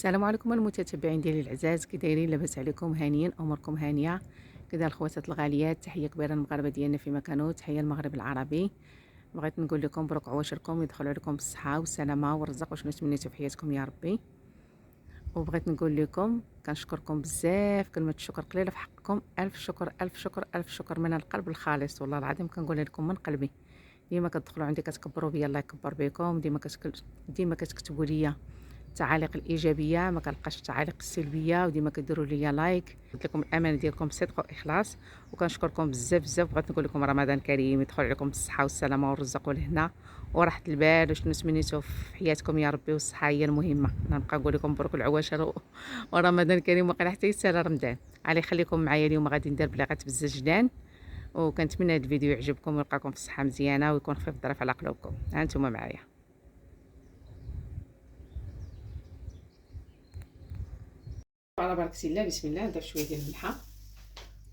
السلام عليكم المتتبعين ديالي العزاز، كي دايرين؟ لاباس عليكم؟ هانيين؟ اموركم هانيه؟ كذا الخواتات الغاليات، تحيه كبيره للمغاربه ديالنا فيما كانوا، تحيه المغرب العربي. بغيت نقول لكم مبروك عواشركم، يدخل عليكم بالصحه والسلامه والرزق وشنو تمنيتو في حياتكم يا ربي. وبغيت نقول لكم كنشكركم بزاف، كلمه الشكر قليله في حقكم. الف شكر الف شكر الف شكر من القلب الخالص، والله العظيم كنقولها لكم من قلبي. ديما كتدخلوا عندي كتكبروا بيا، الله يكبر بكم. ديما كتكتبوا لي التعاليق الايجابيه، ما كنلقاش التعاليق السلبيه، وديما كديروا لي لايك. قلت لكم الامانه ديالكم بصدق واخلاص، وكنشكركم بزاف بزاف. بغيت نقول لكم رمضان كريم، يدخل عليكم بالصحه والسلامه والرزق والهنا وراحه البال وشنو سميتو في حياتكم يا ربي، والصحه هي المهمه. انا نبقى نقول لكم مبروك العواشر ورمضان كريم، وقيلا حتى يسال رمضان. علي خليكم معايا اليوم، غادي ندير بلاغات بزاف جدان، وكنتمنى هذا الفيديو يعجبكم ويلقاكم في الصحه مزيانه ويكون خفيف الظرف على قلوبكم. ها انتم معايا. على بركة الله، بسم الله. نضيف شويه ديال الملحه،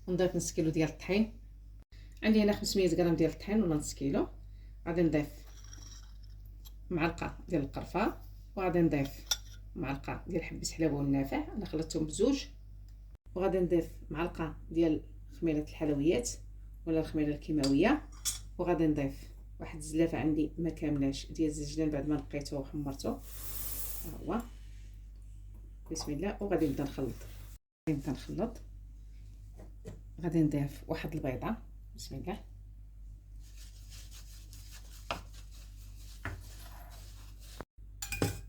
ونضيف نص كيلو ديال الطحين. عندي هنا 500 غرام ديال الطحين ولا نص كيلو. غادي نضيف معلقه ديال القرفه، وغادي نضيف معلقه ديال حبه حلاوه والنافع، انا خلطتهم بزوج. وغادي نضيف معلقه ديال خميره الحلويات ولا الخميره الكيماويه. وغادي نضيف واحد الزلافه عندي ما كاملاش ديال الزنجان بعد ما نقيته وحمرته، ها هو. بسم الله. وغادي نبدا نخلط. غادي نضيف واحد البيضه. بسم الله.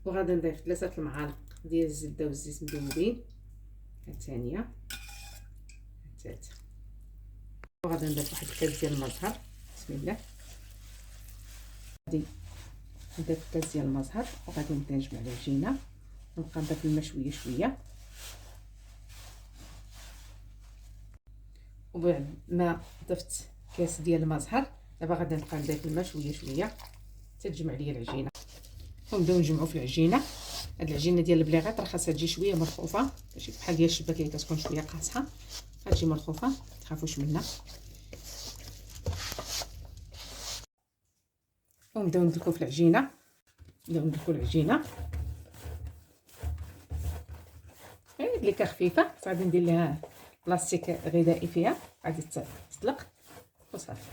وغادي نضيف 3 المعالق ديال الزبده والزيت مذوبين، الثانيه الثالثه. وغادي نضيف واحد الكاس ديال المزهر. بسم الله. غادي نضيف كاس ديال المزهر، وغادي نبدا نجمع العجينه، ونبقى نضيف الماء شويه شويه. وبعد ما ضفت كاس ديال المزهر، دابا غادي نبقى نضيف الماء شويه شويه حتى تجمع ليا العجينه. ونبداو نجمعوا في العجينه. هاد العجينه ديال البلاغات راه خاصها تجي شويه مرخوفه، ماشي بحال ديال الشباكيه كتكون شويه قاصحه، غتجي مرخوفه، ما تخافوش منها. ونبداو ندلكو في العجينه، غير دليكه خفيفه. غادي ندير لها بلاستيك غذائي فيها، غادي تطلق وصافي.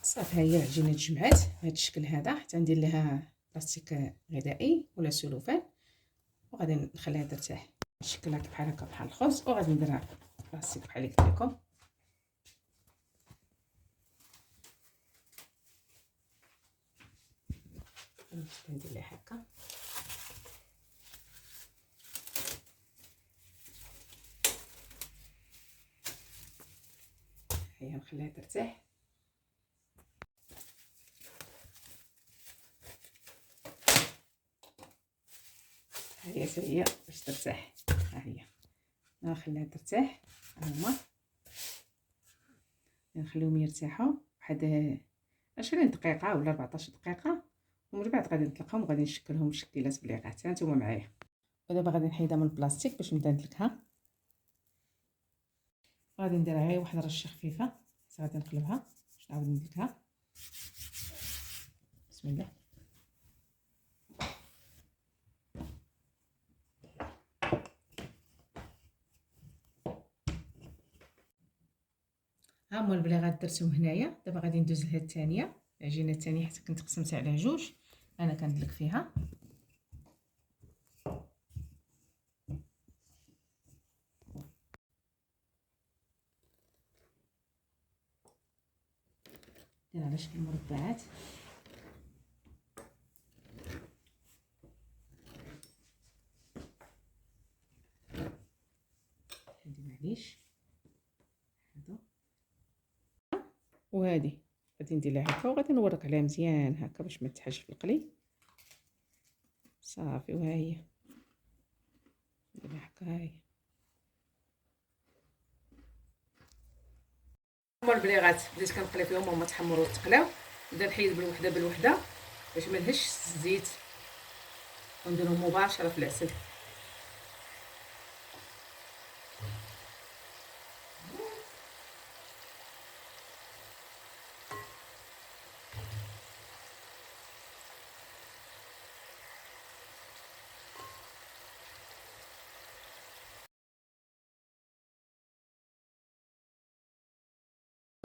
صافي، ها هي العجينه تجمعات بهذا الشكل هذا، حتى ندير لها بلاستيك غذائي ولا سلوفان، وغادي نخليها ترتاح الشكل هكا بحال بحال الخبز. وغادي نديرها بلاستيك بحال اللي قلت لكم. ندير لها هكا. هي نخليها ترتاح. ها هي هي باش ترتاح، ها هي نخليها ترتاح. هما نخليهم يرتاحوا واحد 20 دقيقه ولا 14 دقيقه، ومن بعد غادي نطلقهم وغادي نشكلهم شكيلات بليغات. ها نتوما معايا. ودابا غادي نحيدها من البلاستيك باش نبدا ندلكها. غادي نديرها غير واحد الرشه خفيفه، غادي نقلبها باش نعاود ندلكها. بسم الله. ها هما البلاغات درتهم هنايا. دابا غادي ندوز لها الثانيه، العجينه الثانيه، حيت كنت قسمتها على جوج. انا كندلك فيها. ندير على شكل مربعات. هادي معليش، هادو وهادي غادي ندير لها هكا، وغادي نورك عليها مزيان هكا باش ما تحاش في القلي. صافي. وها هي ندير لها هكا. ها هي هما البليغات بديت كنقلي فيهم، هما تحمروا وتقلاو. نبدا نحيد بالوحده بالوحده باش ما نهش الزيت، ونديرهم مباشره في العسل.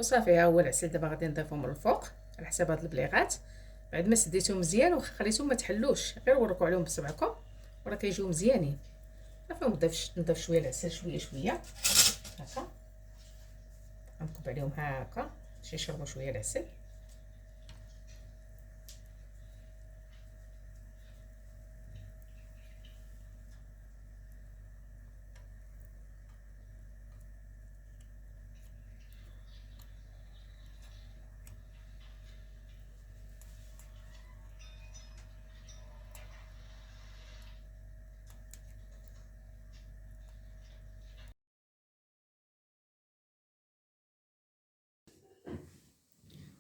وصافي. ها هو العسل دابا غادي نضيفو من الفوق على حساب هاد البليغات. بعد ما سديتهم مزيان وخليتهم ما تحلوش، غير وركوا عليهم بصبعكم وراه كيجيو مزيانين. صافي نضيف شويه العسل شويه شويه هكا، غنكب عليهم هكا باش يشربوا شويه العسل.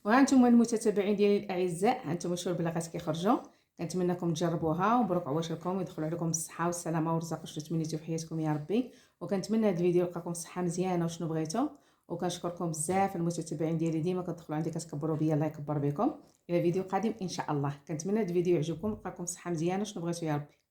وها نتوما المتتبعين ديالي الاعزاء، ها نتوما شوف البلاغات كيخرجوا. كنتمنىكم تجربوها ومبروك عواشركم ويدخل عليكم بالصحه والسلامه والرزق واش تمنيتو في حياتكم يا ربي. وكنتمنى هذا الفيديو يلقاكم الصحه مزيانه وشنو بغيتو. وكنشكركم بزاف المتتبعين ديالي، ديما كتدخلوا عندي كتكبروا بيا، الله يكبر بكم. الى فيديو قادم ان شاء الله. كنتمنى هذا الفيديو يعجبكم، يلقاكم الصحه مزيانه وشنو بغيتو يا ربي.